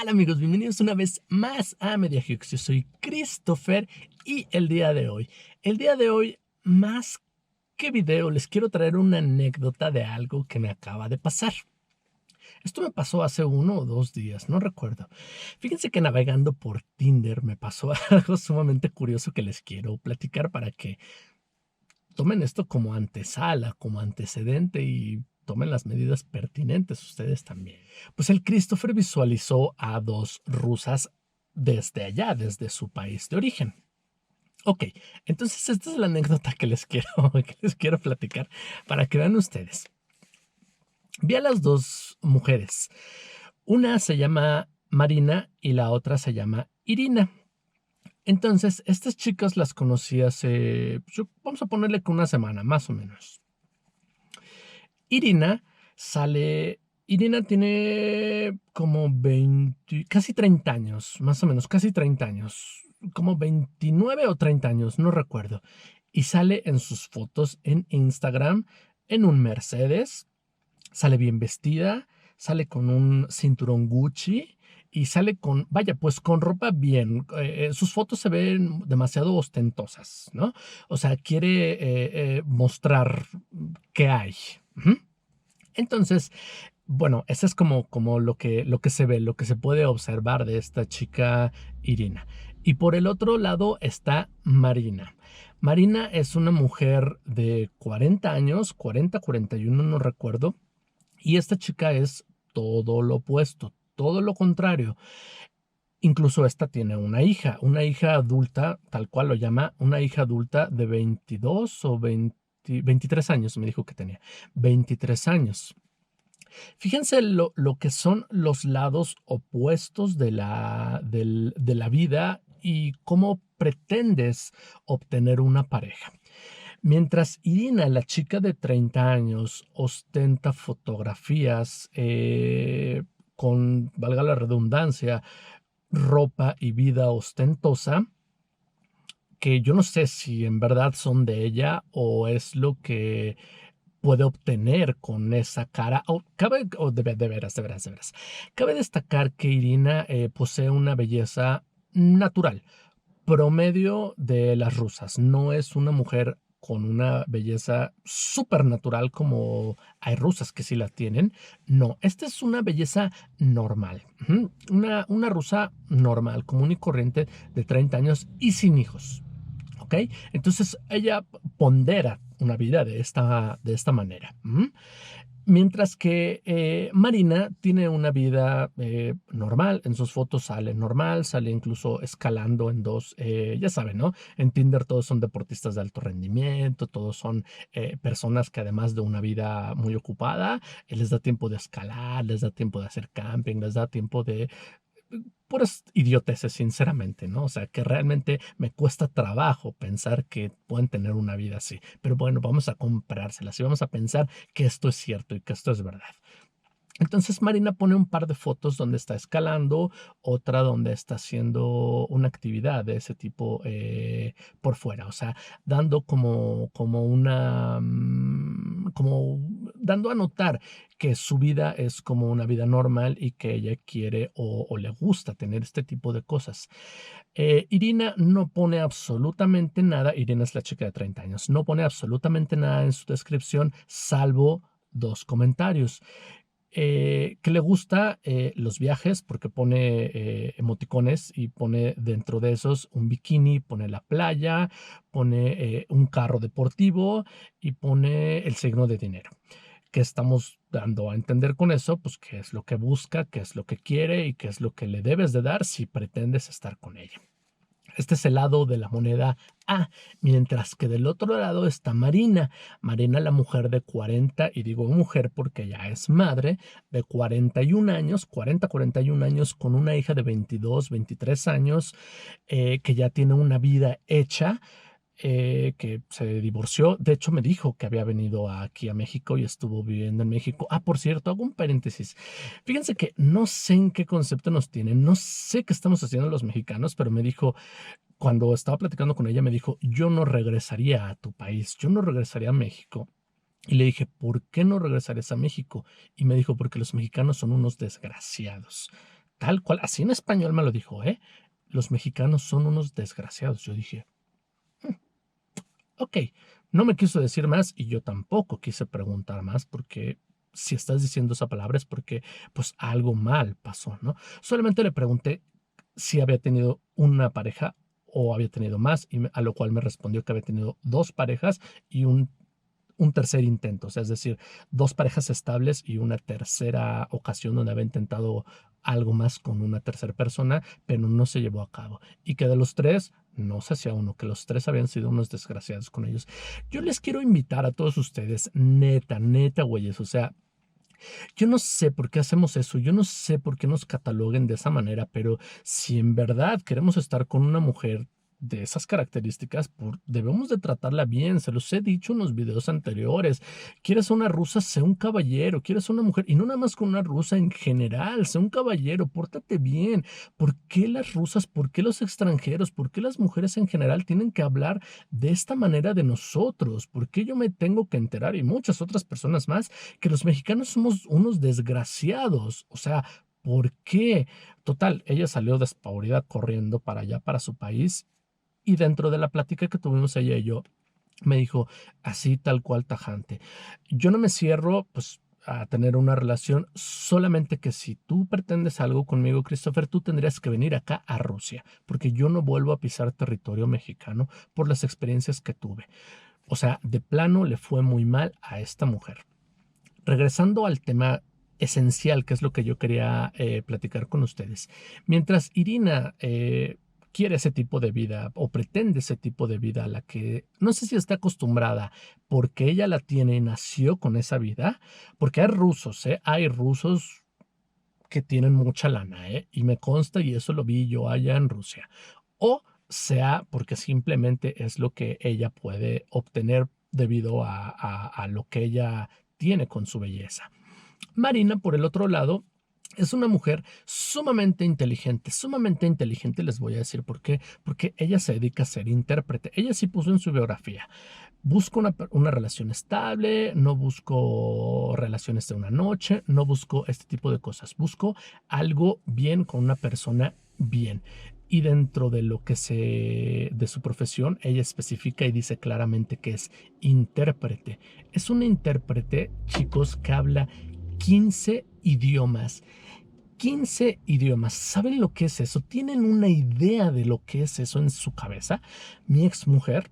tal amigos? Bienvenidos una vez más a Media Hughes. Yo soy Christopher y el día de hoy, más que video, les quiero traer una anécdota de algo que me acaba de pasar. Esto me pasó hace 1 o 2 días, no recuerdo. Fíjense que navegando por Tinder me pasó algo sumamente curioso que les quiero platicar para que tomen esto como antesala, como antecedente y tomen las medidas pertinentes ustedes también. Pues el Christopher visualizó a dos rusas desde allá, desde su país de origen. Ok, entonces esta es la anécdota que les quiero, que les quiero platicar para que vean ustedes. Vi a las dos mujeres. Una se llama Marina y la otra se llama Irina. Entonces, estas chicas las conocí hace, vamos a ponerle que una semana, más o menos. Irina sale, Irina tiene como 20, casi 30 años, más o menos, casi 30 años, como 29 o 30 años, no recuerdo. Y sale en sus fotos en Instagram en un Mercedes, sale bien vestida, sale con un cinturón Gucci y sale con, vaya, pues con ropa bien. Sus fotos se ven demasiado ostentosas, ¿no? O sea, quiere mostrar qué hay. Ujú. Entonces, bueno, eso es como lo que se ve, lo que se puede observar de esta chica Irina. Y por el otro lado está Marina. Marina es una mujer de 40 años, 40, 41, no recuerdo. Y esta chica es todo lo opuesto, todo lo contrario. Incluso esta tiene una hija adulta, tal cual lo llama, una hija adulta de 22 o 23 años, me dijo que tenía, 23 años. Fíjense lo que son los lados opuestos de la vida y cómo pretendes obtener una pareja. Mientras Irina, la chica de 30 años, ostenta fotografías con, valga la redundancia, ropa y vida ostentosa, que yo no sé si en verdad son de ella o es lo que puede obtener con esa cara. De veras, de veras, de veras. Cabe destacar que Irina posee una belleza natural, promedio de las rusas. No es una mujer con una belleza súper natural como hay rusas que sí la tienen. No, esta es una belleza normal. Una rusa normal, común y corriente de 30 años y sin hijos. ¿Ok? Entonces ella pondera una vida de esta manera. Mientras que Marina tiene una vida normal, en sus fotos sale normal, sale incluso escalando en dos, ya saben, ¿no? En Tinder todos son deportistas de alto rendimiento, todos son personas que además de una vida muy ocupada, les da tiempo de escalar, les da tiempo de hacer camping, les da tiempo de puras idioteces, sinceramente, ¿no? O sea, que realmente me cuesta trabajo pensar que pueden tener una vida así. Pero bueno, vamos a comprárselas y vamos a pensar que esto es cierto y que esto es verdad. Entonces Marina pone un par de fotos donde está escalando, otra donde está haciendo una actividad de ese tipo por fuera, o sea, dando como dando a notar que su vida es como una vida normal y que ella quiere o le gusta tener este tipo de cosas. Irina no pone absolutamente nada, Irina es la chica de 30 años, no pone absolutamente nada en su descripción, salvo dos comentarios que le gusta los viajes porque pone emoticones y pone dentro de esos un bikini, pone la playa, pone un carro deportivo y pone el signo de dinero. ¿Qué estamos dando a entender con eso? Pues qué es lo que busca, qué es lo que quiere y qué es lo que le debes de dar si pretendes estar con ella. Este es el lado de la moneda A, mientras que del otro lado está Marina. Marina, la mujer de 40, y digo mujer porque ya es madre, de 41 años, 40, 41 años, con una hija de 22, 23 años, que ya tiene una vida hecha, que se divorció. De hecho, me dijo que había venido aquí a México y estuvo viviendo en México. Ah, por cierto, hago un paréntesis. Fíjense que no sé en qué concepto nos tienen, no sé qué estamos haciendo los mexicanos, pero me dijo, cuando estaba platicando con ella, me dijo, yo no regresaría a tu país, yo no regresaría a México. Y le dije, ¿por qué no regresarías a México? Y me dijo, porque los mexicanos son unos desgraciados. tal cual, así en español me lo dijo, ¿eh? Los mexicanos son unos desgraciados. Yo dije, ok, no me quiso decir más y yo tampoco quise preguntar más porque si estás diciendo esa palabra es porque pues algo mal pasó, ¿no? Solamente le pregunté si había tenido una pareja o había tenido más, a lo cual me respondió que había tenido dos parejas y un tercer intento, o sea, es decir, dos parejas estables y una tercera ocasión donde había intentado algo más con una tercera persona, pero no se llevó a cabo. Y que de los tres, no se hacía uno, que los tres habían sido unos desgraciados con ellos. Yo les quiero invitar a todos ustedes, neta, neta, güeyes, o sea, yo no sé por qué hacemos eso, yo no sé por qué nos cataloguen de esa manera, pero si en verdad queremos estar con una mujer de esas características, debemos de tratarla bien, se los he dicho en los videos anteriores. Quieres una rusa, sé un caballero, quieres una mujer, y no nada más con una rusa en general, sé un caballero, pórtate bien. ¿Por qué las rusas, por qué los extranjeros, por qué las mujeres en general tienen que hablar de esta manera de nosotros? ¿Por qué yo me tengo que enterar y muchas otras personas más que los mexicanos somos unos desgraciados? O sea, ¿por qué? Total, ella salió despavorida corriendo para allá, para su país, y dentro de la plática que tuvimos ella y yo, me dijo así tal cual tajante, yo no me cierro pues a tener una relación, solamente que si tú pretendes algo conmigo, Christopher, tú tendrías que venir acá a Rusia, porque yo no vuelvo a pisar territorio mexicano por las experiencias que tuve. O sea, de plano le fue muy mal a esta mujer. Regresando al tema esencial, que es lo que yo quería platicar con ustedes. Mientras Irina quiere ese tipo de vida o pretende ese tipo de vida a la que no sé si está acostumbrada porque ella la tiene y nació con esa vida, porque hay rusos, ¿eh? Hay rusos que tienen mucha lana, ¿eh? Y me consta y eso lo vi yo allá en Rusia. O sea, porque simplemente es lo que ella puede obtener debido a lo que ella tiene con su belleza. Marina, por el otro lado, es una mujer sumamente inteligente, les voy a decir por qué, porque ella se dedica a ser intérprete. Ella sí puso en su biografía, busco una relación estable, no busco relaciones de una noche, no busco este tipo de cosas, busco algo bien con una persona bien. Y dentro de lo que de su profesión, ella especifica y dice claramente que es intérprete. Es una intérprete, chicos, que habla 15 idiomas. 15 idiomas. ¿Saben lo que es eso? ¿Tienen una idea de lo que es eso en su cabeza? Mi ex mujer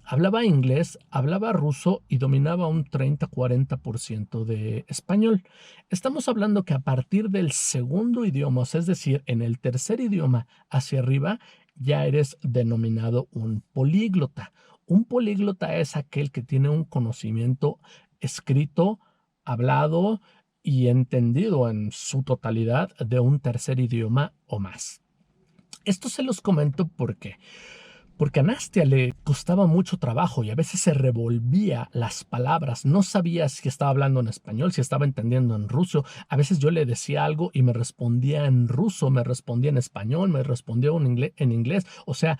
hablaba inglés, hablaba ruso y dominaba un 30-40% de español. Estamos hablando que a partir del segundo idioma, es decir, en el tercer idioma hacia arriba, ya eres denominado un políglota. Un políglota es aquel que tiene un conocimiento escrito, hablado y entendido en su totalidad de un tercer idioma o más. Esto se los comento porque a Nastia le costaba mucho trabajo y a veces se revolvía las palabras. No sabía si estaba hablando en español, si estaba entendiendo en ruso. A veces yo le decía algo y me respondía en ruso, me respondía en español, me respondía en inglés. O sea,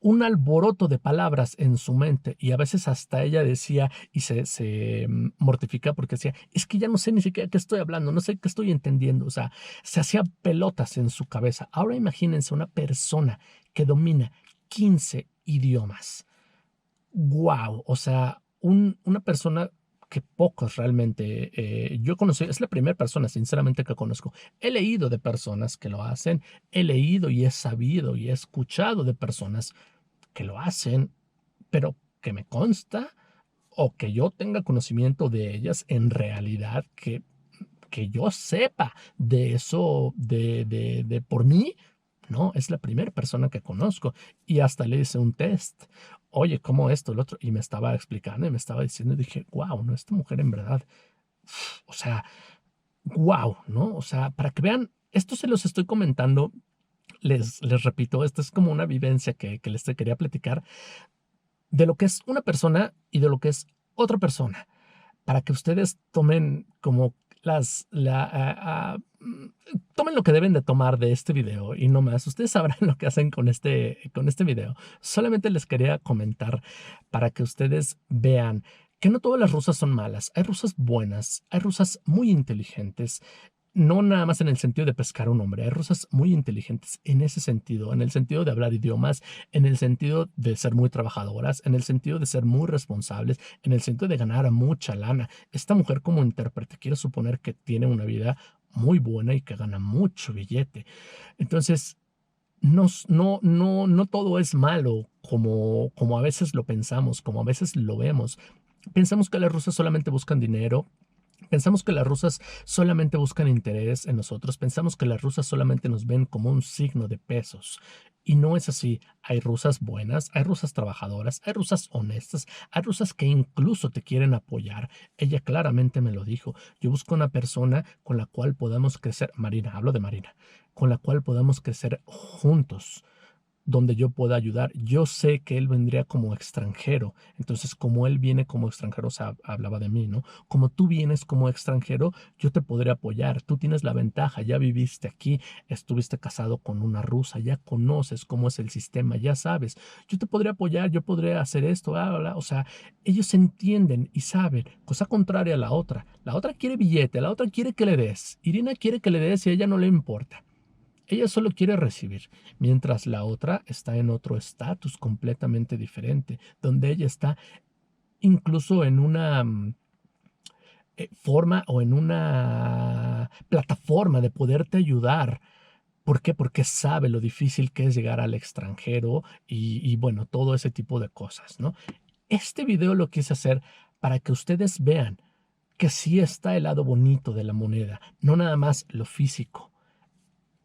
un alboroto de palabras en su mente y a veces hasta ella decía y se mortifica porque decía, es que ya no sé ni siquiera qué estoy hablando, no sé qué estoy entendiendo, o sea, se hacía pelotas en su cabeza. Ahora imagínense una persona que domina 15 idiomas. ¡Wow! O sea, una persona que pocos realmente yo conocí, es la primera persona sinceramente que conozco. He leído de personas que lo hacen, he leído y he sabido y he escuchado de personas que lo hacen, pero que me consta o que yo tenga conocimiento de ellas en realidad, que yo sepa de eso, de por mí, no, es la primera persona que conozco y hasta le hice un test. Oye, ¿cómo esto, el otro? Y me estaba explicando y me estaba diciendo y dije, wow, no, esta mujer en verdad, o sea, wow, ¿no? O sea, para que vean, esto se los estoy comentando, les repito, esto es como una vivencia que les quería platicar de lo que es una persona y de lo que es otra persona, para que ustedes tomen como tomen lo que deben de tomar de este video y no más. Ustedes sabrán lo que hacen con este video. Solamente les quería comentar para que ustedes vean que no todas las rusas son malas. Hay rusas buenas, hay rusas muy inteligentes no nada más en el sentido de pescar a un hombre. Hay rusas muy inteligentes en ese sentido, en el sentido de hablar idiomas, en el sentido de ser muy trabajadoras, en el sentido de ser muy responsables, en el sentido de ganar mucha lana. Esta mujer como intérprete quiero suponer que tiene una vida muy buena y que gana mucho billete. Entonces, no todo es malo como a veces lo pensamos, como a veces lo vemos. Pensamos que las rusas solamente buscan dinero. Pensamos que las rusas solamente buscan interés en nosotros. Pensamos que las rusas solamente nos ven como un signo de pesos. Y no es así. Hay rusas buenas, hay rusas trabajadoras, hay rusas honestas, hay rusas que incluso te quieren apoyar. Ella claramente me lo dijo. Yo busco una persona con la cual podamos crecer. Marina, hablo de Marina. Con la cual podamos crecer juntos, donde yo pueda ayudar. Yo sé que él vendría como extranjero. Entonces, como él viene como extranjero, o sea, hablaba de mí, ¿no? Como tú vienes como extranjero, yo te podré apoyar. Tú tienes la ventaja, ya viviste aquí, estuviste casado con una rusa, ya conoces cómo es el sistema, ya sabes. Yo te podré apoyar, yo podré hacer esto, bla, bla, bla. O sea, ellos entienden y saben, cosa contraria a la otra. La otra quiere billete, la otra quiere que le des. Irina quiere que le des y a ella no le importa. Ella solo quiere recibir, mientras la otra está en otro estatus completamente diferente, donde ella está incluso en una forma o en una plataforma de poderte ayudar. ¿Por qué? Porque sabe lo difícil que es llegar al extranjero y bueno, todo ese tipo de cosas, ¿no? Este video lo quise hacer para que ustedes vean que sí está el lado bonito de la moneda, no nada más lo físico.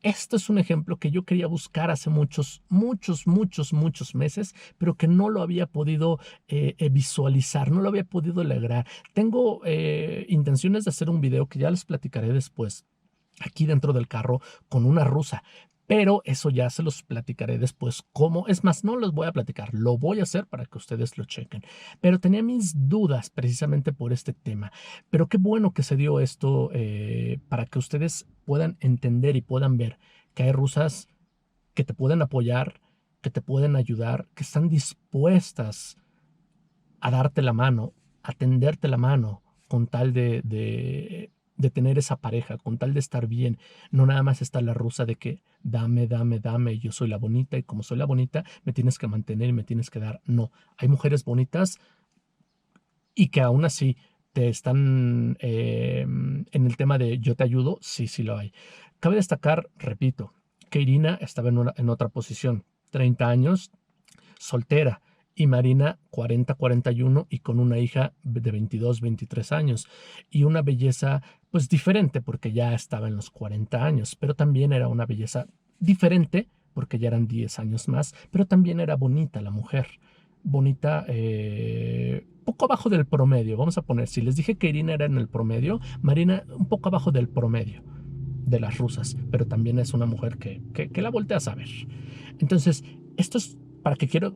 Esto es un ejemplo que yo quería buscar hace muchos meses, pero que no lo había podido visualizar, no lo había podido lograr. Tengo intenciones de hacer un video que ya les platicaré después, aquí dentro del carro, con una rusa. Pero eso ya se los platicaré después cómo. Es más, no los voy a platicar, lo voy a hacer para que ustedes lo chequen. Pero tenía mis dudas precisamente por este tema. Pero qué bueno que se dio esto para que ustedes puedan entender y puedan ver que hay rusas que te pueden apoyar, que te pueden ayudar, que están dispuestas a darte la mano, a tenderte la mano con tal de tener esa pareja, con tal de estar bien. No nada más está la rusa de que dame, dame, dame, yo soy la bonita y como soy la bonita, me tienes que mantener y me tienes que dar. No, hay mujeres bonitas y que aún así te están en el tema de yo te ayudo, sí, sí lo hay. Cabe destacar, repito, que Irina estaba en otra posición, 30 años, soltera, y Marina 40, 41 y con una hija de 22, 23 años y una belleza pues diferente porque ya estaba en los 40 años, pero también era una belleza diferente porque ya eran 10 años más, pero también era bonita la mujer, bonita, poco abajo del promedio, vamos a poner, si les dije que Irina era en el promedio, Marina un poco abajo del promedio de las rusas, pero también es una mujer que la volteas a ver. Entonces, esto es para que quiero,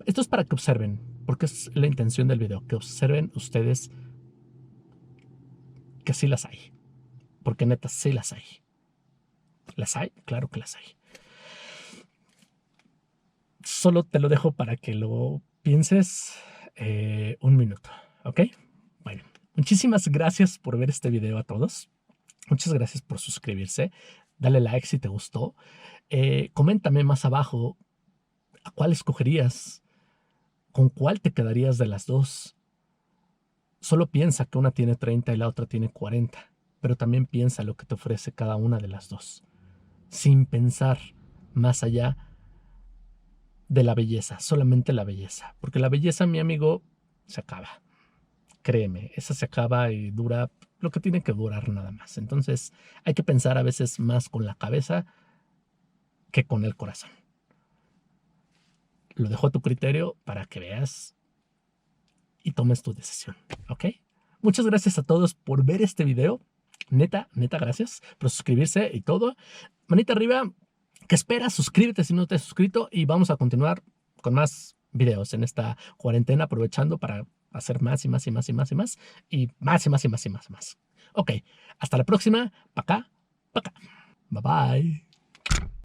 esto es para que observen, porque es la intención del video, que observen ustedes que sí las hay, porque neta sí las hay. ¿Las hay? Claro que las hay. Solo te lo dejo para que lo pienses un minuto, ¿ok? Bueno, muchísimas gracias por ver este video a todos. Muchas gracias por suscribirse. Dale like si te gustó. Coméntame más abajo a cuál escogerías, con cuál te quedarías de las dos. Solo piensa que una tiene 30 y la otra tiene 40, pero también piensa lo que te ofrece cada una de las dos, sin pensar más allá de la belleza, solamente la belleza, porque la belleza, mi amigo, se acaba. Créeme, esa se acaba y dura lo que tiene que durar nada más. Entonces hay que pensar a veces más con la cabeza que con el corazón. Lo dejo a tu criterio para que veas y tomes tu decisión, ¿ok? Muchas gracias a todos por ver este video. Neta, neta, gracias por suscribirse y todo. Manita arriba, ¿qué esperas? Suscríbete si no te has suscrito y vamos a continuar con más videos en esta cuarentena, aprovechando para hacer más y más y más y más y más y más y más y más y más y más. Ok, hasta la próxima. Pa' acá, pa' acá. Bye bye.